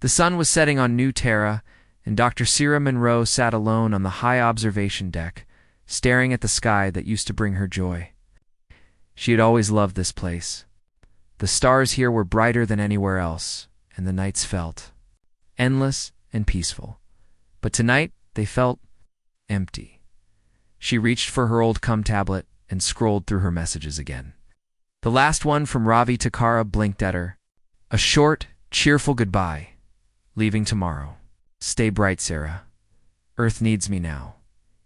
The sun was setting on New Terra, and Dr. Sierra Monroe sat alone on the high observation deck, staring at the sky that used to bring her joy. She had always loved this place. The stars here were brighter than anywhere else, and the nights felt endless and peaceful. But tonight, they felt empty. She reached for her old tablet and scrolled through her messages again. The last one from Ravi Takara blinked at her. A short, cheerful goodbye. Leaving tomorrow. Stay bright, Sarah. Earth needs me now.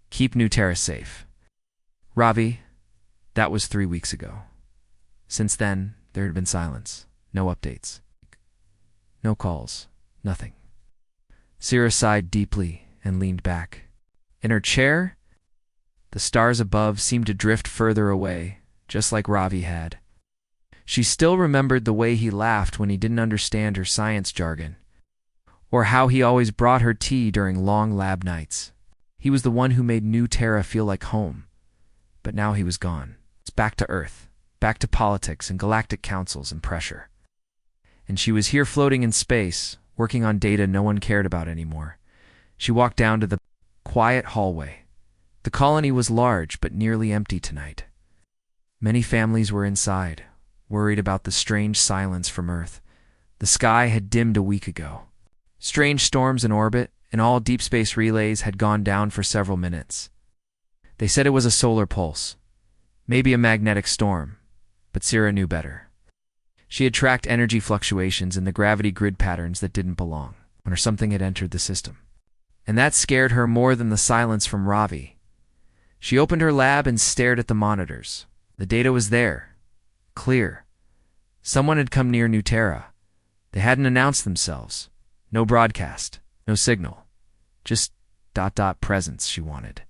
Keep New Terra safe. Ravi, that was 3 weeks ago. Since then, there had been silence. No updates. No calls. Nothing. Sarah sighed deeply and leaned back. In her chair, the stars above seemed to drift further away, just like Ravi had. She still remembered the way he laughed when he didn't understand her science jargon, or how he always brought her tea during long lab nights. He was the one who made New Terra feel like home. But now he was gone. It's back to Earth, back to politics and galactic councils and pressure. And she was here floating in space, working on data no one cared about anymore. She walked down to the quiet hallway. The colony was large but nearly empty tonight. Many families were inside, worried about the strange silence from Earth. The sky had dimmed a week ago. Strange storms in orbit and all deep space relays had gone down for several minutes. They said it was a solar pulse, maybe a magnetic storm, but Sarah knew better. She had tracked energy fluctuations in the gravity grid patterns that didn't belong, or something had entered the system. And that scared her more than the silence from Ravi. She opened her lab and stared at the monitors. The data was there, clear. Someone had come near New Terra. They hadn't announced themselves. No broadcast, no signal. Just ... presence she wanted.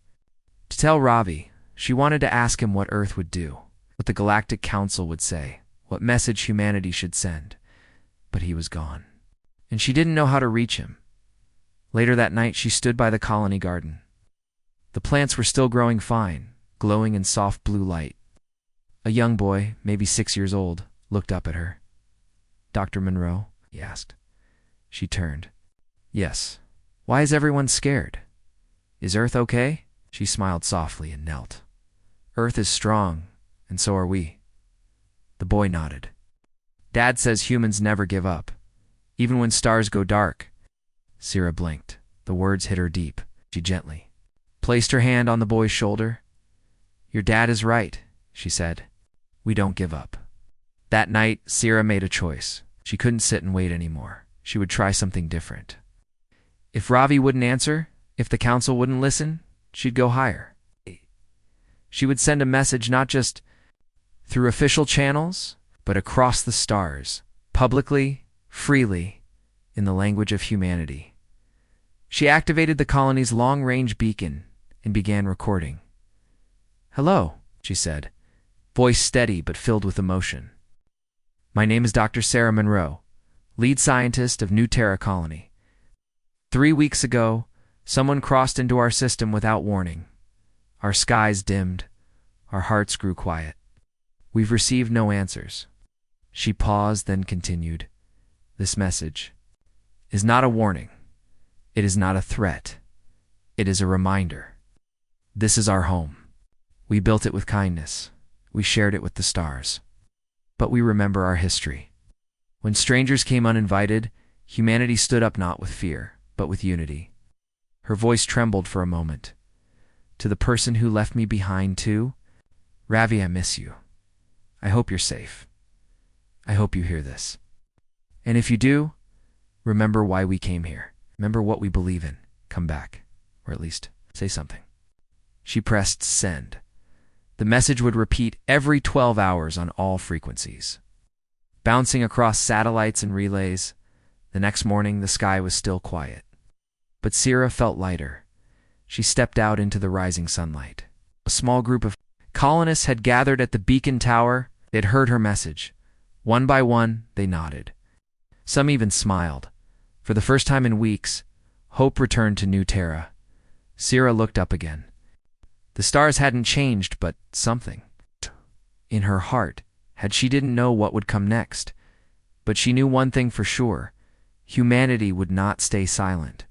To tell Ravi, she wanted to ask him what Earth would do, what the Galactic Council would say, what message humanity should send. But he was gone. And she didn't know how to reach him. Later that night, she stood by the colony garden. The plants were still growing fine, glowing in soft blue light. A young boy, maybe 6 years old, looked up at her. "Dr. Monroe?" he asked. She turned. "Yes. Why is everyone scared? Is Earth okay?" She smiled softly and knelt. "Earth is strong, and so are we." The boy nodded. "Dad says humans never give up, even when stars go dark." Sarah blinked. The words hit her deep. She gently placed her hand on the boy's shoulder. "Your dad is right," she said. "We don't give up." That night, Sarah made a choice. She couldn't sit and wait anymore. She would try something different. If Ravi wouldn't answer, if the council wouldn't listen, she'd go higher. She would send a message not just through official channels, but across the stars, publicly, freely, in the language of humanity. She activated the colony's long-range beacon and began recording. "Hello," she said, voice steady but filled with emotion. "My name is Dr. Sarah Monroe, lead scientist of New Terra Colony. 3 weeks ago, someone crossed into our system without warning. Our skies dimmed. Our hearts grew quiet. We've received no answers." She paused, then continued. "This message is not a warning. It is not a threat. It is a reminder. This is our home. We built it with kindness. We shared it with the stars. But we remember our history. When strangers came uninvited, humanity stood up not with fear, but with unity." Her voice trembled for a moment. "To the person who left me behind too, Ravi, I miss you. I hope you're safe. I hope you hear this. And if you do, remember why we came here. Remember what we believe in. Come back. Or at least, say something." She pressed send. The message would repeat every 12 hours on all frequencies. Bouncing across satellites and relays, the next morning the sky was still quiet. But Sarah felt lighter. She stepped out into the rising sunlight. A small group of colonists had gathered at the beacon tower. They had heard her message. One by one, they nodded. Some even smiled. For the first time in weeks, hope returned to New Terra. Sarah looked up again. The stars hadn't changed, but something in her heart she didn't know what would come next. But she knew one thing for sure. Humanity would not stay silent.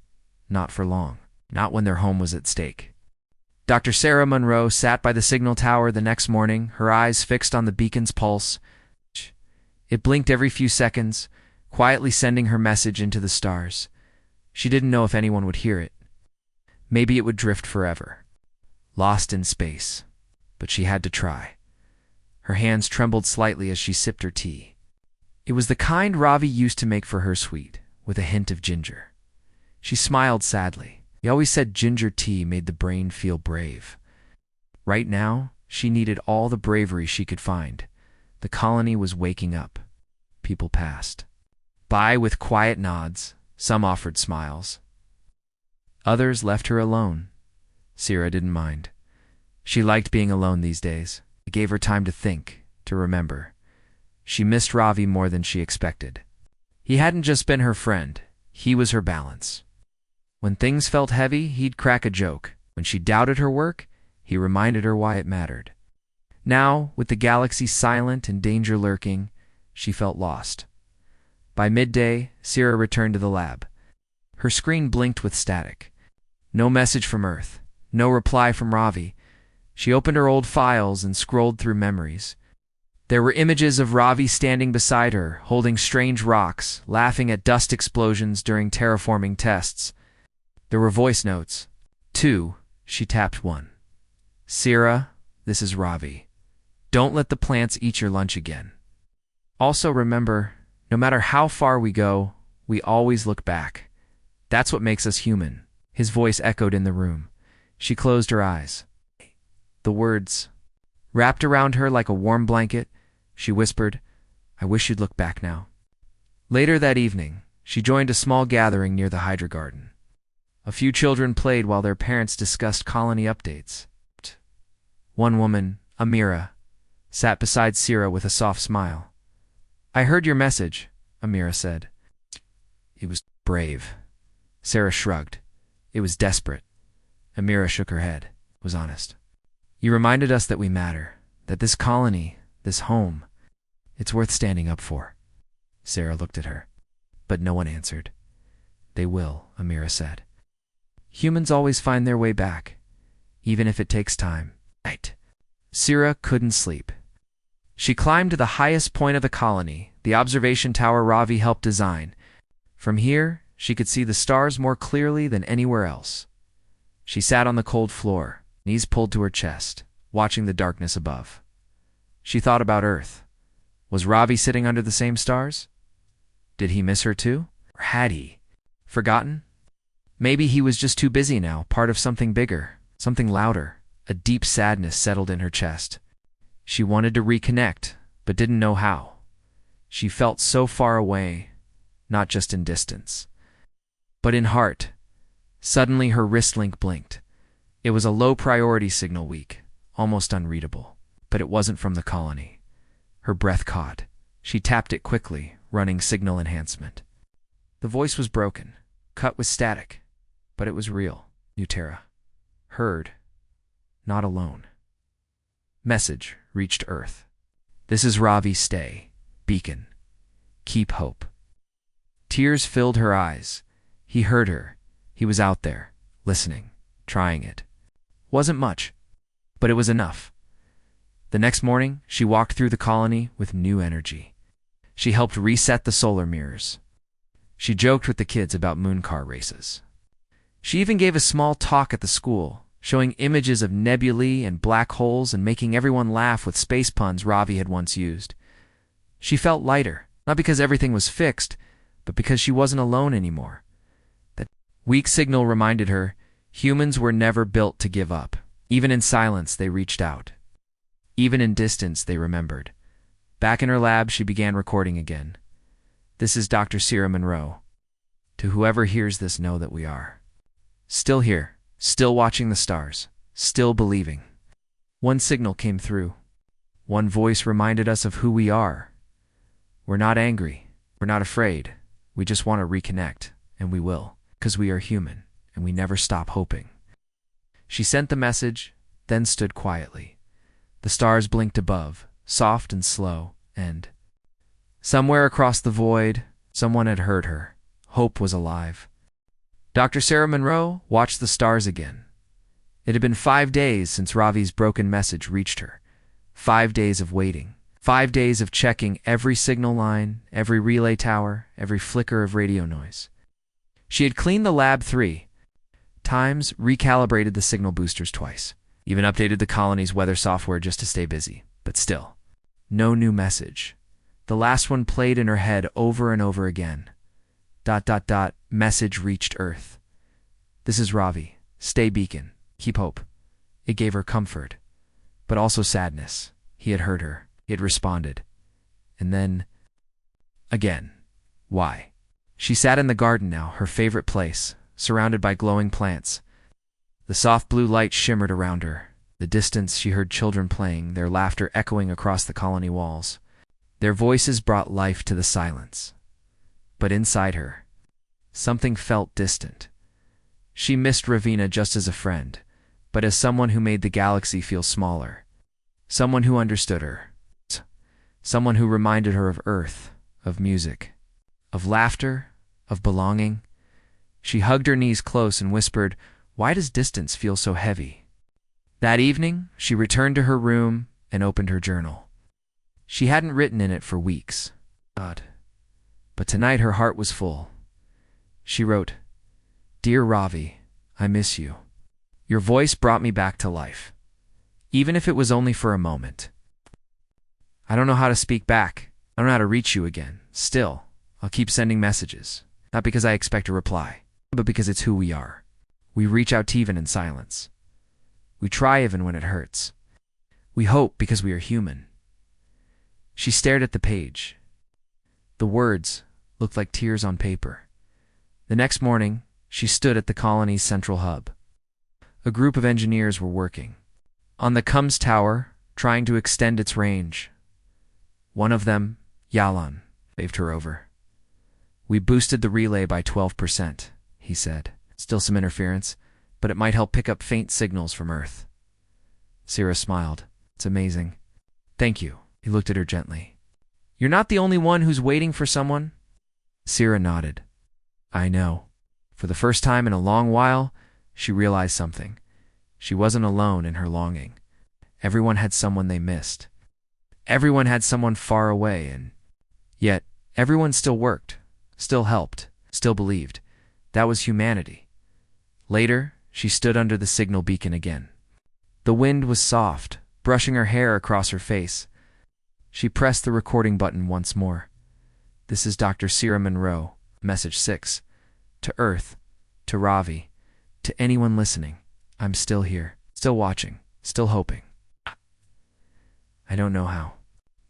Not for long. Not when their home was at stake. Dr. Sarah Monroe sat by the signal tower the next morning, her eyes fixed on the beacon's pulse. It blinked every few seconds, quietly sending her message into the stars. She didn't know if anyone would hear it. Maybe it would drift forever, lost in space. But she had to try. Her hands trembled slightly as she sipped her tea. It was the kind Ravi used to make for her sweet, with a hint of ginger. She smiled sadly. He always said ginger tea made the brain feel brave. Right now, she needed all the bravery she could find. The colony was waking up. People passed by with quiet nods. Some offered smiles. Others left her alone. Sira didn't mind. She liked being alone these days. It gave her time to think, to remember. She missed Ravi more than she expected. He hadn't just been her friend. He was her balance. When things felt heavy, he'd crack a joke. When she doubted her work, he reminded her why it mattered. Now, with the galaxy silent and danger lurking, she felt lost. By midday, Sira returned to the lab. Her screen blinked with static. No message from Earth. No reply from Ravi. She opened her old files and scrolled through memories. There were images of Ravi standing beside her, holding strange rocks, laughing at dust explosions during terraforming tests. There were voice notes. 2. She tapped one. Sira, this is Ravi. Don't let the plants eat your lunch again. Also remember, no matter how far we go, we always look back. That's what makes us human. His voice echoed in the room. She closed her eyes. The words wrapped around her like a warm blanket. She whispered, I wish you'd look back now. Later that evening, she joined a small gathering near the Hydra Garden. A few children played while their parents discussed colony updates. One woman, Amira, sat beside Sira with a soft smile. I heard your message, Amira said. It was brave. Sarah shrugged. It was desperate. Amira shook her head. It was honest. You reminded us that we matter, that this colony, this home, it's worth standing up for. Sarah looked at her, but no one answered. They will, Amira said. Humans always find their way back, even if it takes time. Night. Sira couldn't sleep. She climbed to the highest point of the colony, the observation tower Ravi helped design. From here, she could see the stars more clearly than anywhere else. She sat on the cold floor, knees pulled to her chest, watching the darkness above. She thought about Earth. Was Ravi sitting under the same stars? Did he miss her too? Or had he forgotten? Maybe he was just too busy now, part of something bigger, something louder. A deep sadness settled in her chest. She wanted to reconnect, but didn't know how. She felt so far away, not just in distance, but in heart. Suddenly her wrist link blinked. It was a low-priority signal weak, almost unreadable, but it wasn't from the colony. Her breath caught. She tapped it quickly, running signal enhancement. The voice was broken, cut with static, but it was real. Nutera. Heard. Not alone. Message reached Earth. This is Ravi. Stay. Beacon. Keep hope. Tears filled her eyes. He heard her. He was out there, listening, trying it. Wasn't much, but it was enough. The next morning, she walked through the colony with new energy. She helped reset the solar mirrors. She joked with the kids about moon car races. She even gave a small talk at the school, showing images of nebulae and black holes and making everyone laugh with space puns Ravi had once used. She felt lighter, not because everything was fixed, but because she wasn't alone anymore. That weak signal reminded her humans were never built to give up. Even in silence, they reached out. Even in distance, they remembered. Back in her lab, she began recording again. This is Dr. Sira Monroe. To whoever hears this, know that we are still here. Still watching the stars, still believing. One signal came through. One voice reminded us of who we are. We're not angry. We're not afraid. We just want to reconnect, and we will, because we are human, and we never stop hoping. She sent the message, then stood quietly. The stars blinked above, soft and slow, and somewhere across the void, someone had heard her, Hope was alive. Dr. Sarah Monroe watched the stars again. It had been 5 days since Ravi's broken message reached her. 5 days of waiting. 5 days of checking every signal line, every relay tower, every flicker of radio noise. She had cleaned the lab 3 times, recalibrated the signal boosters twice, even updated the colony's weather software just to stay busy. But still, no new message. The last one played in her head over and over again. ... Message reached Earth. This is Ravi. Stay beacon. Keep hope. It gave her comfort, but also sadness. He had heard her. He had responded. And then, again. Why? She sat in the garden now, her favorite place, surrounded by glowing plants. The soft blue light shimmered around her. The distance, she heard children playing, their laughter echoing across the colony walls. Their voices brought life to the silence. But inside her, something felt distant. She missed Ravina just as a friend, but as someone who made the galaxy feel smaller. Someone who understood her. Someone who reminded her of Earth, of music, of laughter, of belonging. She hugged her knees close and whispered, "Why does distance feel so heavy?" That evening, she returned to her room and opened her journal. She hadn't written in it for weeks. God. But tonight her heart was full. She wrote, "Dear Ravi, I miss you. Your voice brought me back to life, even if it was only for a moment. I don't know how to speak back. I don't know how to reach you again. Still, I'll keep sending messages, not because I expect a reply, but because it's who we are. We reach out even in silence. We try even when it hurts. We hope because we are human." She stared at the page. The words looked like tears on paper. The next morning, she stood at the colony's central hub. A group of engineers were working on the comms tower, trying to extend its range. One of them, Yalan, waved her over. "We boosted the relay by 12%, he said. "Still some interference, but it might help pick up faint signals from Earth." Sira smiled. "It's amazing." "Thank you." He looked at her gently. "You're not the only one who's waiting for someone?" Sira nodded. "I know." For the first time in a long while, she realized something. She wasn't alone in her longing. Everyone had someone they missed. Everyone had someone far away, and yet everyone still worked, still helped, still believed. That was humanity. Later, she stood under the signal beacon again. The wind was soft, brushing her hair across her face. She pressed the recording button once more. "This is Dr. Sira Monroe, message 6. To Earth, to Ravi, to anyone listening. I'm still here, still watching, still hoping. I don't know how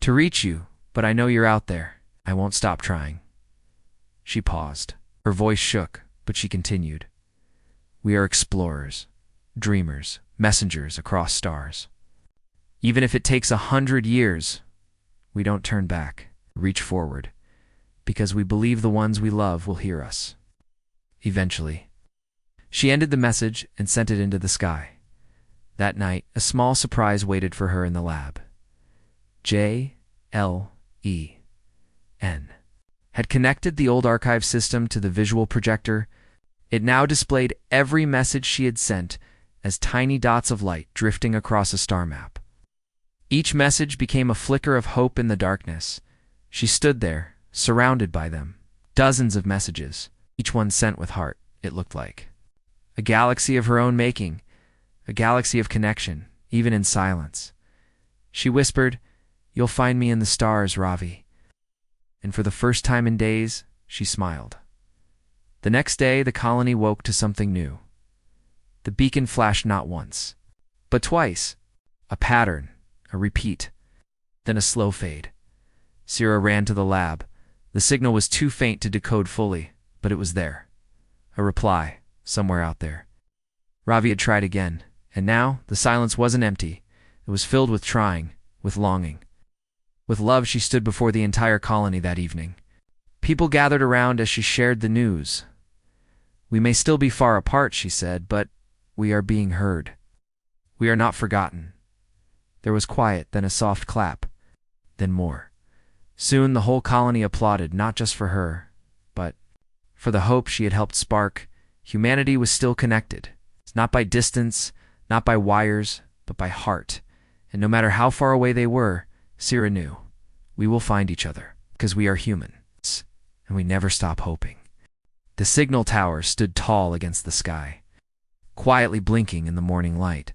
to reach you, but I know you're out there. I won't stop trying." She paused. Her voice shook, but she continued. "We are explorers, dreamers, messengers across stars. Even if it takes 100 years, we don't turn back, reach forward, because we believe the ones we love will hear us. Eventually." She ended the message and sent it into the sky. That night, a small surprise waited for her in the lab. JLEN had connected the old archive system to the visual projector. It now displayed every message she had sent as tiny dots of light drifting across a star map. Each message became a flicker of hope in the darkness. She stood there, surrounded by them. Dozens of messages, each one sent with heart, it looked like. A galaxy of her own making, a galaxy of connection, even in silence. She whispered, "You'll find me in the stars, Ravi." And for the first time in days, she smiled. The next day, the colony woke to something new. The beacon flashed not once, but twice. A pattern, a repeat, then a slow fade. Sira ran to the lab. The signal was too faint to decode fully, but it was there. A reply, somewhere out there. Ravi had tried again, and now the silence wasn't empty. It was filled with trying, with longing. With love, she stood before the entire colony that evening. People gathered around as she shared the news. "We may still be far apart," she said, "but we are being heard. We are not forgotten." There was quiet, then a soft clap, then more. Soon the whole colony applauded, not just for her, but For the hope she had helped spark, humanity was still connected. Not by distance, not by wires, but by heart. And no matter how far away they were, Sira knew, we will find each other, because we are humans, and we never stop hoping. The signal tower stood tall against the sky. Quietly blinking in the morning light,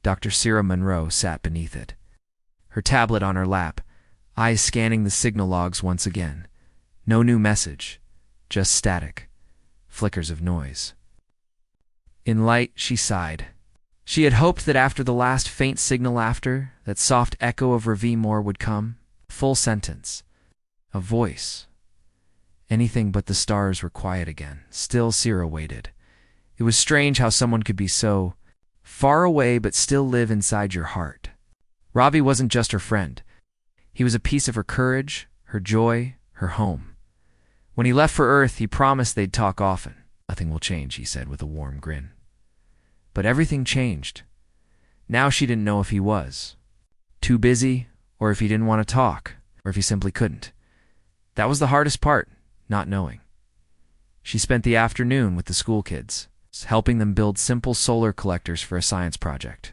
Dr. Sira Monroe sat beneath it. Her tablet on her lap, eyes scanning the signal logs once again. No new message, just static, flickers of noise. In light, she sighed. She had hoped that after the last faint signal after, that soft echo of Ravimore would come. Full sentence. A voice. Anything but the stars were quiet again. Still Sira waited. It was strange how someone could be so far away but still live inside your heart. Ravi wasn't just her friend. He was a piece of her courage, her joy, her home. When he left for Earth, he promised they'd talk often. Nothing will change, he said with a warm grin. But everything changed. Now she didn't know if he was too busy, or if he didn't want to talk, or if he simply couldn't. That was the hardest part, not knowing. She spent the afternoon with the school kids, helping them build simple solar collectors for a science project.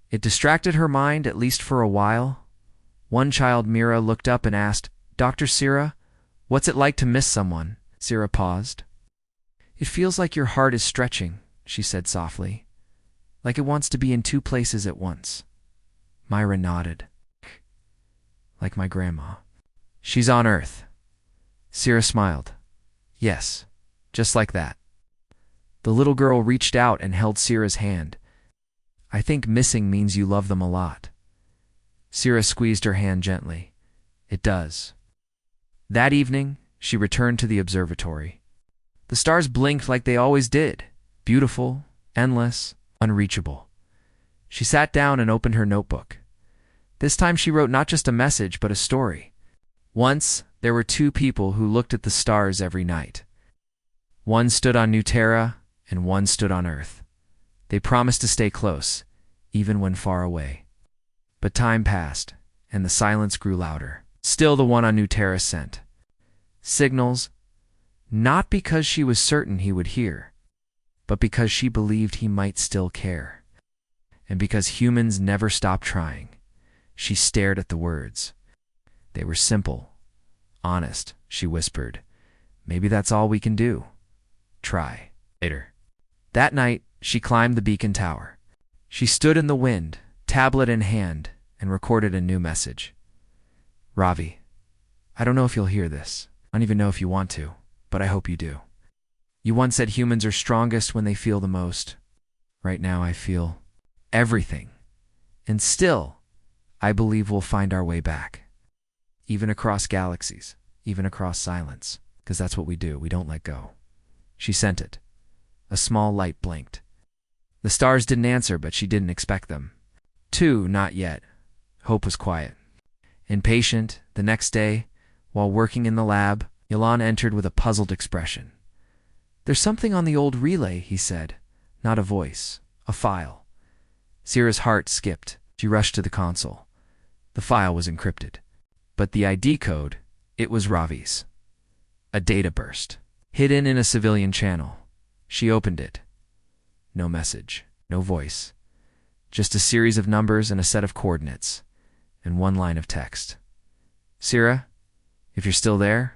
It distracted her mind, at least for a while. One child, Mira, looked up and asked, "Dr. Sira, what's it like to miss someone?" Sira paused. "It feels like your heart is stretching," she said softly. "Like it wants to be in two places at once." Myra nodded. "Like my grandma." "She's on Earth." Sira smiled. "Yes, just like that." The little girl reached out and held Sira's hand. "I think missing means you love them a lot." Sira squeezed her hand gently. "It does." That evening, she returned to the observatory. The stars blinked like they always did, beautiful, endless, unreachable. She sat down and opened her notebook. This time she wrote not just a message, but a story. Once, there were two people who looked at the stars every night. One stood on New Terra, and one stood on Earth. They promised to stay close, even when far away. But time passed, and the silence grew louder. Still the one on New Terra sent signals, not because she was certain he would hear, but because she believed he might still care. And because humans never stop trying, she stared at the words. They were simple, honest, she whispered. "Maybe that's all we can do. Try." Later. That night, she climbed the beacon tower. She stood in the wind, tablet in hand, and recorded a new message. "Ravi, I don't know if you'll hear this. I don't even know if you want to, but I hope you do. You once said humans are strongest when they feel the most. Right now I feel everything. And still, I believe we'll find our way back. Even across galaxies, even across silence, because that's what we do. We don't let go." She sent it. A small light blinked. The stars didn't answer, but she didn't expect them. Two, not yet. Hope was quiet. Impatient, the next day, while working in the lab, Yalan entered with a puzzled expression. "There's something on the old relay," he said. Not a voice, a file. Sira's heart skipped. She rushed to the console. The file was encrypted. But the ID code, it was Ravi's. A data burst. Hidden in a civilian channel. She opened it. No message, no voice. Just a series of numbers and a set of coordinates. And one line of text. "Sira, if you're still there,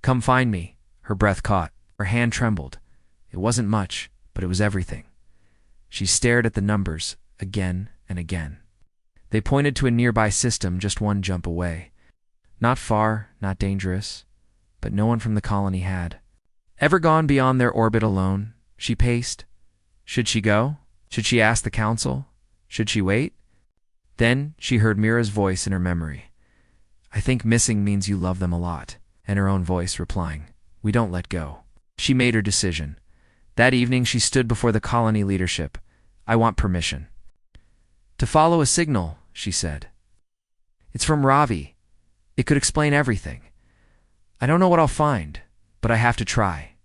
come find me." Her breath caught. Her hand trembled. It wasn't much, but it was everything. She stared at the numbers again and again. They pointed to a nearby system just one jump away. Not far, not dangerous, but no one from the colony had ever gone beyond their orbit alone. She paced. Should she go? Should she ask the council? Should she wait? Then she heard Mira's voice in her memory. "I think missing means you love them a lot," and her own voice replying, "We don't let go." She made her decision. That evening she stood before the colony leadership. "I want permission." "To follow a signal," she said. "It's from Ravi. It could explain everything. I don't know what I'll find, but I have to try."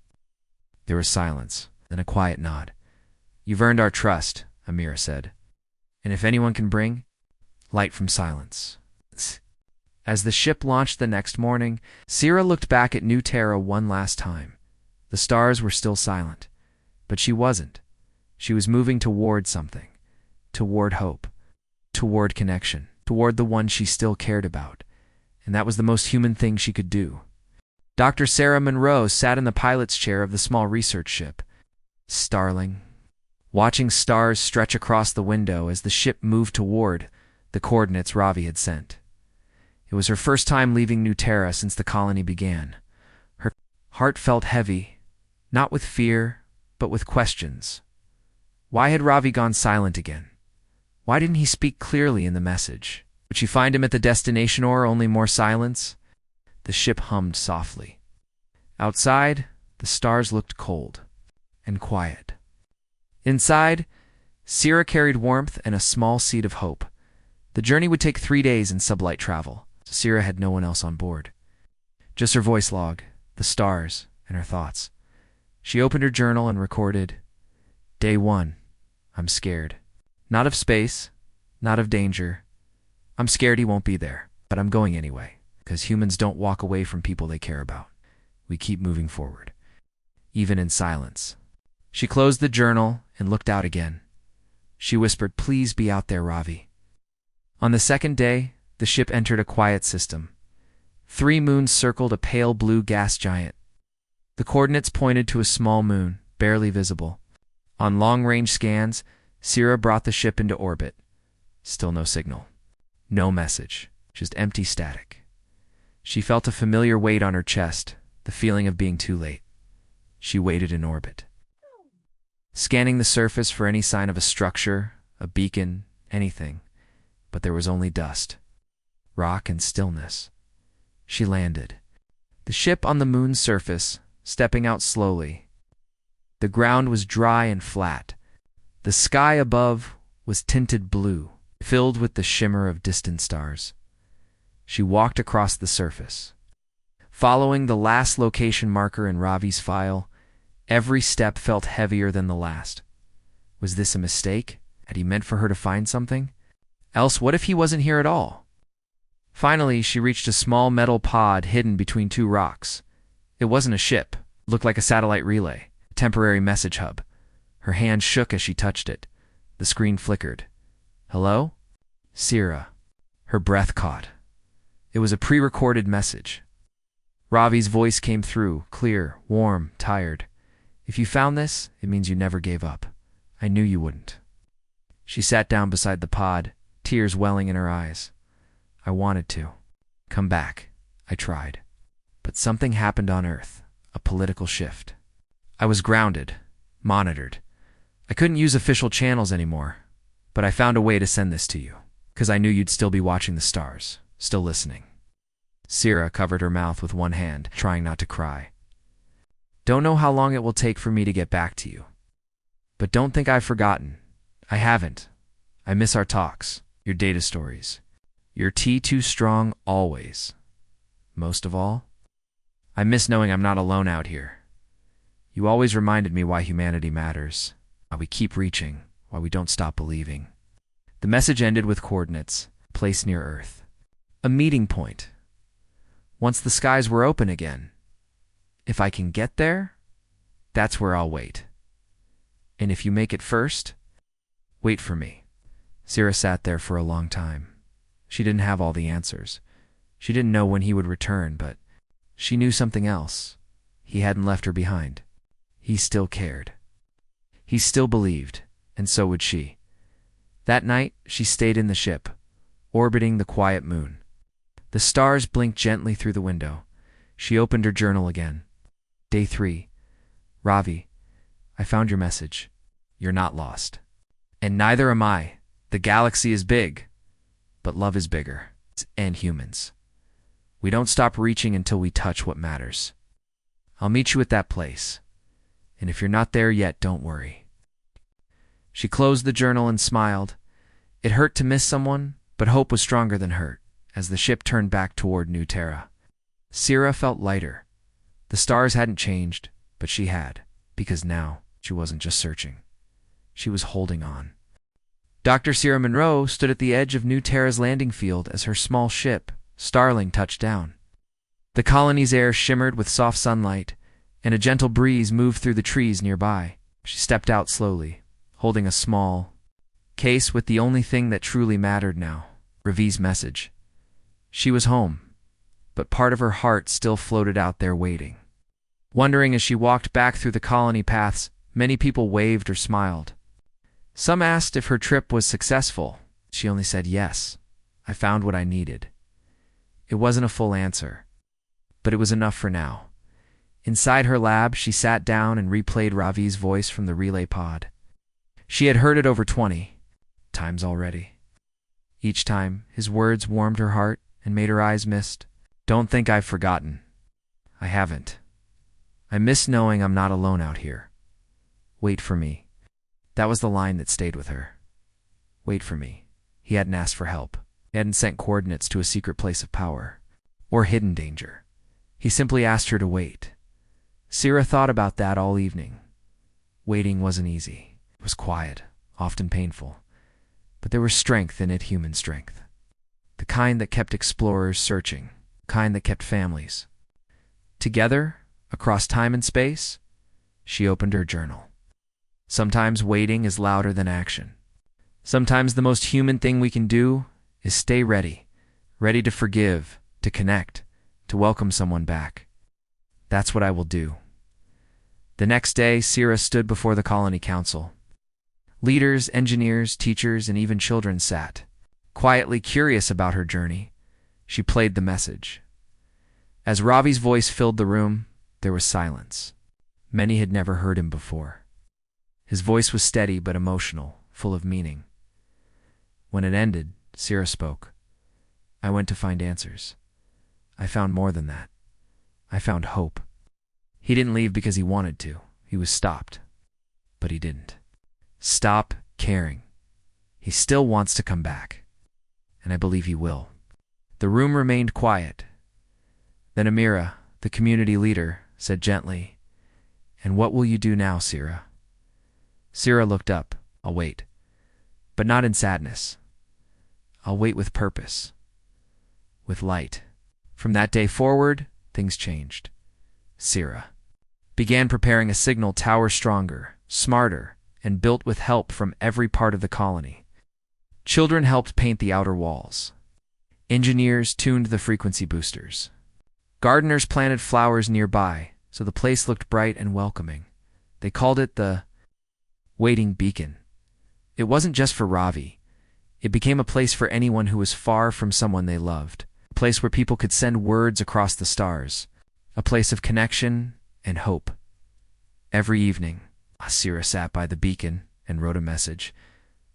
There was silence, then a quiet nod. "You've earned our trust," Amira said. "And if anyone can bring light from silence." As the ship launched the next morning, Sira looked back at New Terra one last time. The stars were still silent, but she wasn't. She was moving toward something, toward hope, toward connection, toward the one she still cared about, and that was the most human thing she could do. Dr. Sarah Monroe sat in the pilot's chair of the small research ship, starling, watching stars stretch across the window as the ship moved toward the coordinates Ravi had sent. It was her first time leaving New Terra since the colony began. Her heart felt heavy, not with fear, but with questions. Why had Ravi gone silent again? Why didn't he speak clearly in the message? Would she find him at the destination or only more silence? The ship hummed softly. Outside, the stars looked cold and quiet. Inside, Sierra carried warmth and a small seed of hope. The journey would take 3 days in sublight travel. Sierra had no one else on board. Just her voice log, the stars, and her thoughts. She opened her journal and recorded, Day 1. I'm scared. Not of space, not of danger. I'm scared he won't be there, but I'm going anyway, because humans don't walk away from people they care about. We keep moving forward, even in silence. She closed the journal and looked out again. She whispered, Please be out there, Ravi. On the second day, the ship entered a quiet system. 3 moons circled a pale blue gas giant. The coordinates pointed to a small moon, barely visible. On long-range scans, Sierra brought the ship into orbit. Still no signal. No message. Just empty static. She felt a familiar weight on her chest, the feeling of being too late. She waited in orbit, scanning the surface for any sign of a structure, a beacon, anything. But there was only dust, rock, and stillness. She landed. The ship on the moon's surface, stepping out slowly. The ground was dry and flat. The sky above was tinted blue, filled with the shimmer of distant stars. She walked across the surface. Following the last location marker in Ravi's file, every step felt heavier than the last. Was this a mistake? Had he meant for her to find something? Else, what if he wasn't here at all? Finally, she reached a small metal pod hidden between 2 rocks. It wasn't a ship. It looked like a satellite relay, a temporary message hub. Her hand shook as she touched it. The screen flickered. Hello? Sierra. Her breath caught. It was a pre-recorded message. Ravi's voice came through, clear, warm, tired. If you found this, it means you never gave up. I knew you wouldn't. She sat down beside the pod, tears welling in her eyes. I wanted to. Come back. I tried. But something happened on Earth, a political shift. I was grounded, monitored. I couldn't use official channels anymore, but I found a way to send this to you, because I knew you'd still be watching the stars, still listening. Sierra covered her mouth with one hand, trying not to cry. Don't know how long it will take for me to get back to you. But don't think I've forgotten. I haven't. I miss our talks, your data stories. Your T2 strong always. Most of all, I miss knowing I'm not alone out here. You always reminded me why humanity matters, why we keep reaching, why we don't stop believing. The message ended with coordinates, a place near Earth. A meeting point. Once the skies were open again. If I can get there, that's where I'll wait. And if you make it first, wait for me. Sierra sat there for a long time. She didn't have all the answers. She didn't know when he would return, but she knew something else. He hadn't left her behind. He still cared. He still believed, and so would she. That night, she stayed in the ship, orbiting the quiet moon. The stars blinked gently through the window. She opened her journal again. Day 3. Ravi, I found your message. You're not lost. And neither am I. The galaxy is big, but love is bigger, and humans. We don't stop reaching until we touch what matters. I'll meet you at that place. And if you're not there yet, don't worry. She closed the journal and smiled. It hurt to miss someone, but hope was stronger than hurt as the ship turned back toward New Terra. Sierra felt lighter. The stars hadn't changed, but she had, because now she wasn't just searching. She was holding on. Dr. Sierra Monroe stood at the edge of New Terra's landing field as her small ship, Starling, touched down. The colony's air shimmered with soft sunlight, and a gentle breeze moved through the trees nearby. She stepped out slowly, holding a small case with the only thing that truly mattered now, Ravi's message. She was home, but part of her heart still floated out there waiting. Wondering as she walked back through the colony paths, many people waved or smiled. Some asked if her trip was successful. She only said, "Yes, I found what I needed." It wasn't a full answer, but it was enough for now. Inside her lab, she sat down and replayed Ravi's voice from the relay pod. She had heard it over 20 times already. Each time, his words warmed her heart and made her eyes mist. "Don't think I've forgotten. I haven't. I miss knowing I'm not alone out here. Wait for me." That was the line that stayed with her. Wait for me. He hadn't asked for help. He hadn't sent coordinates to a secret place of power or hidden danger. He simply asked her to wait. Sira thought about that all evening. Waiting wasn't easy. It was quiet, often painful, but there was strength in it, human strength. The kind that kept explorers searching, the kind that kept families together across time and space. She opened her journal. Sometimes waiting is louder than action. Sometimes the most human thing we can do is stay ready, ready to forgive, to connect, to welcome someone back. That's what I will do. The next day, Sira stood before the colony council. Leaders, engineers, teachers, and even children sat, quietly curious about her journey. She played the message. As Ravi's voice filled the room, there was silence. Many had never heard him before. His voice was steady but emotional, full of meaning. When it ended, Sira spoke. "I went to find answers. I found more than that. I found hope." He didn't leave because he wanted to. He was stopped. But he didn't stop caring. He still wants to come back. And I believe he will. The room remained quiet. Then Amira, the community leader, said gently, "And what will you do now, Sira?" Sira looked up. "I'll wait. But not in sadness. I'll wait with purpose. With light." From that day forward, things changed. Sira began preparing a signal tower stronger, smarter, and built with help from every part of the colony. Children helped paint the outer walls. Engineers tuned the frequency boosters. Gardeners planted flowers nearby, so the place looked bright and welcoming. They called it the waiting beacon. It wasn't just for Ravi. It became a place for anyone who was far from someone they loved. A place where people could send words across the stars. A place of connection and hope. Every evening, Sira sat by the beacon and wrote a message.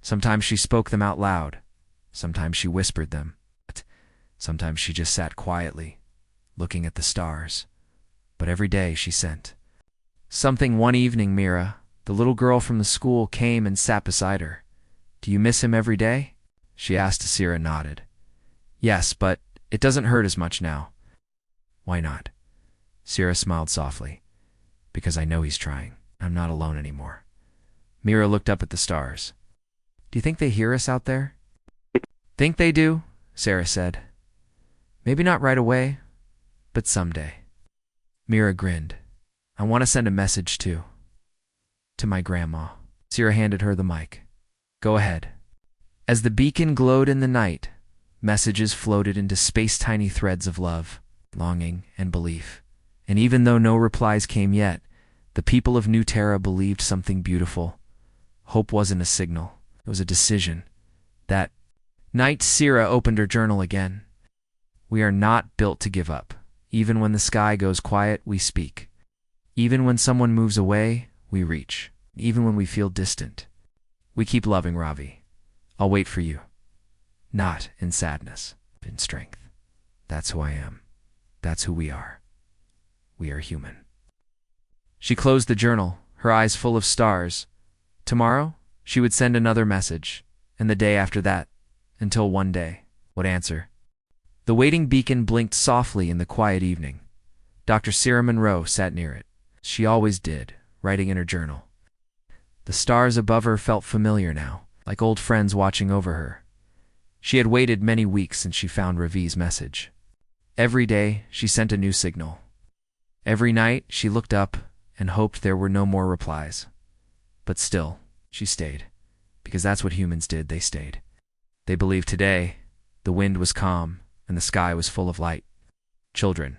Sometimes she spoke them out loud. Sometimes she whispered them. Sometimes she just sat quietly, looking at the stars. But every day she sent something. One evening, Mira, the little girl from the school, came and sat beside her. "Do you miss him every day?" she asked. Sira nodded. "Yes, but it doesn't hurt as much now." "Why not?" Sira smiled softly. "Because I know he's trying. I'm not alone anymore." Mira looked up at the stars. "Do you think they hear us out there?" "Think they do," Sarah said. "Maybe not right away, but someday." Mira grinned. "I want to send a message too. To my grandma." Sira handed her the mic. "Go ahead." As the beacon glowed in the night, messages floated into space-tiny threads of love, longing, and belief. And even though no replies came yet, the people of New Terra believed something beautiful. Hope wasn't a signal. It was a decision. That night, Sira opened her journal again. "We are not built to give up. Even when the sky goes quiet, we speak. Even when someone moves away, we reach. Even when we feel distant, we keep loving, Ravi. I'll wait for you. Not in sadness, but in strength. That's who I am. That's who we are. We are human." She closed the journal, her eyes full of stars. Tomorrow, she would send another message, and the day after that, until one day, would answer. The waiting beacon blinked softly in the quiet evening. Dr. Sira Monroe sat near it. She always did, writing in her journal. The stars above her felt familiar now, like old friends watching over her. She had waited many weeks since she found Ravi's message. Every day, she sent a new signal. Every night she looked up and hoped there were no more replies. But still, she stayed, because that's what humans did, they stayed. They believed today the wind was calm and the sky was full of light. Children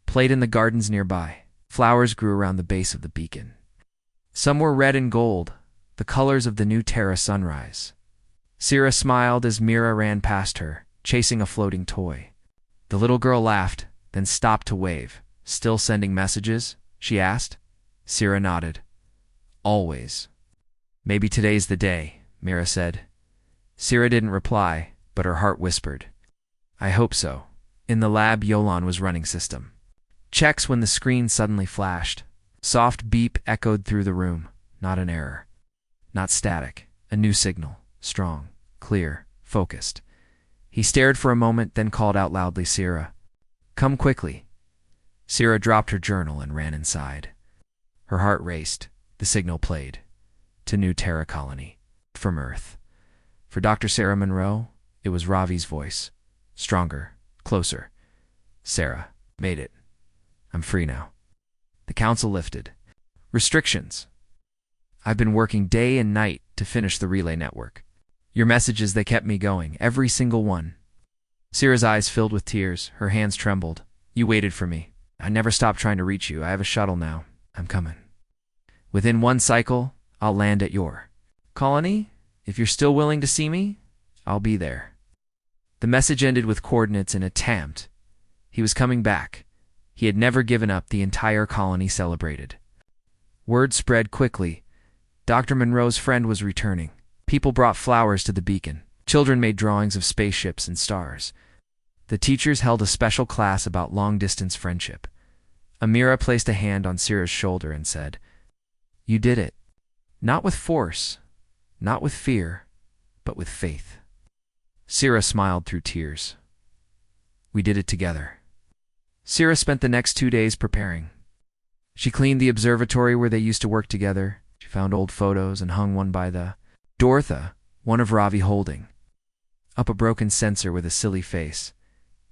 played in the gardens nearby. Flowers grew around the base of the beacon. Some were red and gold, the colors of the new Terra sunrise. Sira smiled as Mira ran past her, chasing a floating toy. The little girl laughed, then stopped to wave. Still sending messages? She asked. Sira nodded. Always. Maybe today's the day, Mira said. Sira didn't reply, but her heart whispered. I hope so. In the lab, Yolan was running system checks when the screen suddenly flashed. Soft beep echoed through the room. Not an error. Not static. A new signal. Strong, clear, focused. He stared for a moment, then called out loudly, Sira. Come quickly. Sira dropped her journal and ran inside. Her heart raced. The signal played. To New Terra Colony. From Earth. For Dr. Sarah Monroe, it was Ravi's voice. Stronger, closer. Sarah, made it. I'm free now. The council lifted. Restrictions. I've been working day and night to finish the relay network. Your messages, they kept me going, every single one. Sira's eyes filled with tears. Her hands trembled. You waited for me. I never stopped trying to reach you. I have a shuttle now. I'm coming. Within one cycle, I'll land at your colony. If you're still willing to see me, I'll be there. The message ended with coordinates and a tamped. He was coming back. He had never given up. The entire colony celebrated. Word spread quickly. Dr. Monroe's friend was returning. People brought flowers to the beacon. Children made drawings of spaceships and stars. The teachers held a special class about long-distance friendship. Amira placed a hand on Sira's shoulder and said, You did it. Not with force, not with fear, but with faith. Sira smiled through tears. We did it together. Sira spent the next 2 days preparing. She cleaned the observatory where they used to work together. She found old photos and hung one by the Dortha, one of Ravi holding up a broken sensor with a silly face.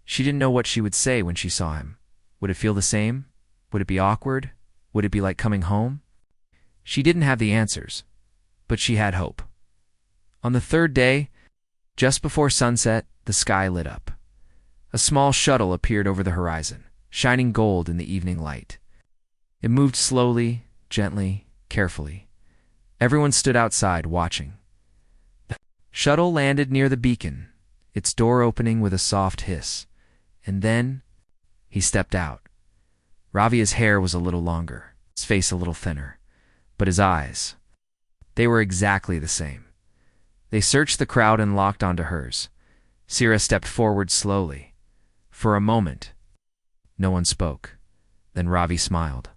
She didn't know what she would say when she saw him. Would it feel the same? Would it be awkward? Would it be like coming home? She didn't have the answers, but she had hope. On the third day, just before sunset, the sky lit up. A small shuttle appeared over the horizon, shining gold in the evening light. It moved slowly, gently, carefully. Everyone stood outside, watching. The shuttle landed near the beacon, its door opening with a soft hiss. And then, he stepped out. Ravi's hair was a little longer, his face a little thinner. But his eyes, they were exactly the same. They searched the crowd and locked onto hers. Sira stepped forward slowly. For a moment, no one spoke. Then Ravi smiled.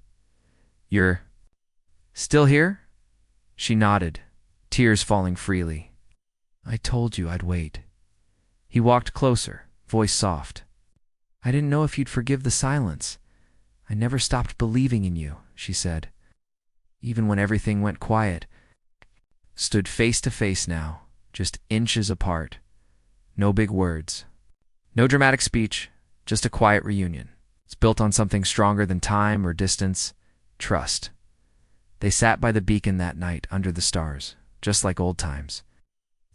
You're still here? She nodded, tears falling freely. I told you I'd wait. He walked closer, voice soft. I didn't know if you'd forgive the silence. I never stopped believing in you, she said. Even when everything went quiet. Stood face to face now, just inches apart. No big words. No dramatic speech, just a quiet reunion. It's built on something stronger than time or distance, trust. They sat by the beacon that night under the stars, just like old times.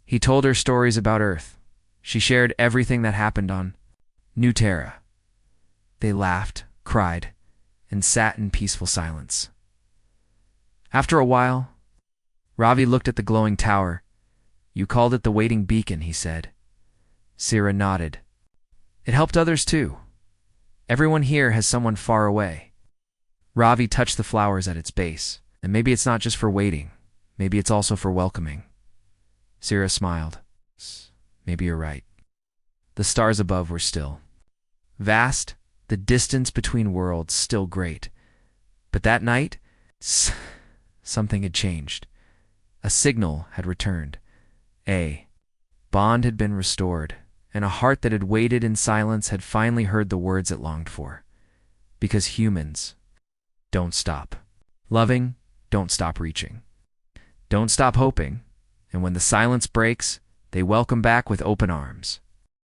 He told her stories about Earth. She shared everything that happened on New Terra. They laughed, cried, and sat in peaceful silence. After a while, Ravi looked at the glowing tower. You called it the waiting beacon, he said. Sira nodded. It helped others too. Everyone here has someone far away. Ravi touched the flowers at its base. And maybe it's not just for waiting. Maybe it's also for welcoming. Sira smiled. Maybe you're right. The stars above were still. Vast, the distance between worlds still great. But that night, something had changed. A signal had returned. A bond had been restored, and a heart that had waited in silence had finally heard the words it longed for. Because humans don't stop loving, don't stop reaching. Don't stop hoping, and when the silence breaks, they welcome back with open arms.